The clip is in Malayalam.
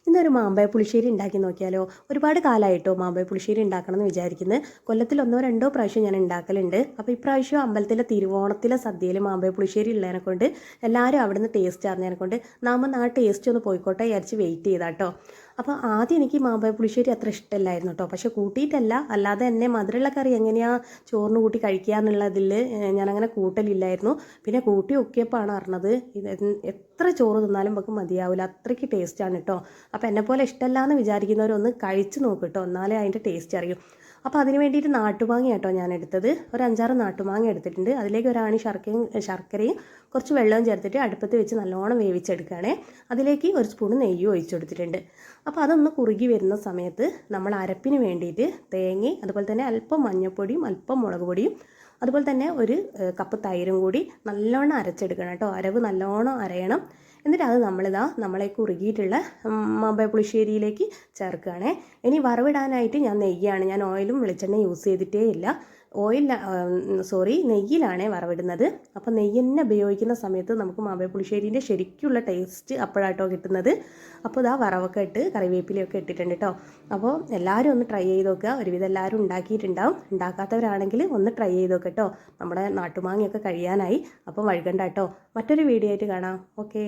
ഇന്നൊരു മാമ്പഴ പുളിശ്ശേരി ഉണ്ടാക്കി നോക്കിയാലോ. ഒരുപാട് കാലമായിട്ടോ മാമ്പഴ പുളിശ്ശേരി ഉണ്ടാക്കണം എന്ന് വിചാരിക്കുന്നത്. കൊല്ലത്തിൽ 1-2 പ്രാവശ്യം ഞാൻ ഉണ്ടാക്കലുണ്ട്. അപ്പോൾ ഇപ്രാവശ്യം അമ്പലത്തിലെ തിരുവോണത്തിലെ സദ്യയിൽ മാമ്പഴ പുളിശ്ശേരി ഉള്ളതിനെ കൊണ്ട് എല്ലാവരും അവിടുന്ന് ടേസ്റ്റ് അറിഞ്ഞതിനെ കൊണ്ട് നാം ആ ടേസ്റ്റ് ഒന്ന് പോയിക്കോട്ടെ വിചാരിച്ച് വെയിറ്റ് ചെയ്താട്ടോ. അപ്പോൾ ആദ്യം എനിക്ക് മാമ്പഴ പുളിശ്ശേരി അത്ര ഇഷ്ടമല്ലായിരുന്നു കേട്ടോ. പക്ഷേ കൂട്ടിയിട്ടല്ല, അല്ലാതെ തന്നെ മധുരമുള്ള കറി എങ്ങനെയാണ് ചോറിന് കൂട്ടി കഴിക്കുക എന്നുള്ളതിൽ ഞാനങ്ങനെ കൂട്ടലില്ലായിരുന്നു. പിന്നെ കൂട്ടി ഒക്കിയപ്പോഴാണ് അറിഞ്ഞത് ഇത് എത്ര ചോറ് തിന്നാലും നമുക്ക് മതിയാവില്ല, അത്രയ്ക്ക് ടേസ്റ്റാണ് കേട്ടോ. അപ്പോൾ എന്നെപ്പോലെ ഇഷ്ടമല്ല എന്ന് വിചാരിക്കുന്നവരൊന്ന് കഴിച്ച് നോക്ക് കേട്ടോ, എന്നാലേ അതിൻ്റെ ടേസ്റ്റ് അറിയും. അപ്പോൾ അതിന് വേണ്ടിയിട്ട് നാട്ടുമാങ്ങ കേട്ടോ ഞാൻ എടുത്തത്. ഒരു 5-6 നാട്ടുമാങ്ങ എടുത്തിട്ടുണ്ട്. അതിലേക്ക് ഒരാണി ശർക്കരയും കുറച്ച് വെള്ളവും ചേർത്തിട്ട് അടുപ്പത്ത് വെച്ച് നല്ലോണം വേവിച്ചെടുക്കുകയാണേ. അതിലേക്ക് ഒരു സ്പൂൺ നെയ്യും ഒഴിച്ചു കൊടുത്തിട്ടുണ്ട്. അപ്പോൾ അതൊന്ന് കുറുകി വരുന്ന സമയത്ത് നമ്മൾ അരപ്പിന് വേണ്ടിയിട്ട് തേങ്ങയും അതുപോലെ തന്നെ അല്പം മഞ്ഞൾപ്പൊടിയും അല്പം മുളക് പൊടിയും അതുപോലെ തന്നെ ഒരു കപ്പ് തൈരും കൂടി നല്ലോണം അരച്ചെടുക്കണം കേട്ടോ. അരവ് നല്ലോണം അരയണം. എന്നിട്ട് അത് നമ്മളെ കുറുകിയിട്ടുള്ള മാമ്പഴ പുളിശ്ശേരിയിലേക്ക് ചേർക്കുകയാണേ. ഇനി വറവിടാനായിട്ട് ഞാൻ ഓയിലും വെളിച്ചെണ്ണയും യൂസ് ചെയ്തിട്ടേ ഇല്ല. നെയ്യിലാണേ വറവിടുന്നത്. അപ്പോൾ നെയ്യ് തന്നെ ഉപയോഗിക്കുന്ന സമയത്ത് നമുക്ക് മാമ്പഴ പുളിശ്ശേരീൻ്റെ ശരിക്കുള്ള ടേസ്റ്റ് അപ്പോഴാട്ടോ കിട്ടുന്നത്. അപ്പോൾ ഇതാ വറവൊക്കെ ഇട്ട് കറിവേപ്പിലയൊക്കെ ഇട്ടിട്ടുണ്ട് കേട്ടോ. അപ്പോൾ എല്ലാവരും ഒന്ന് ട്രൈ ചെയ്ത് നോക്കുക. ഒരുവിധം എല്ലാവരും ഉണ്ടാക്കിയിട്ടുണ്ടാവും. ഉണ്ടാക്കാത്തവരാണെങ്കിൽ ഒന്ന് ട്രൈ ചെയ്ത് നോക്കുക കേട്ടോ. നമ്മുടെ നാട്ടുമാങ്ങയൊക്കെ കഴിയാനായി. അപ്പോൾ വഴുകണ്ട കേട്ടോ. മറ്റൊരു വീഡിയോ ആയിട്ട് കാണാം. ഓക്കെ.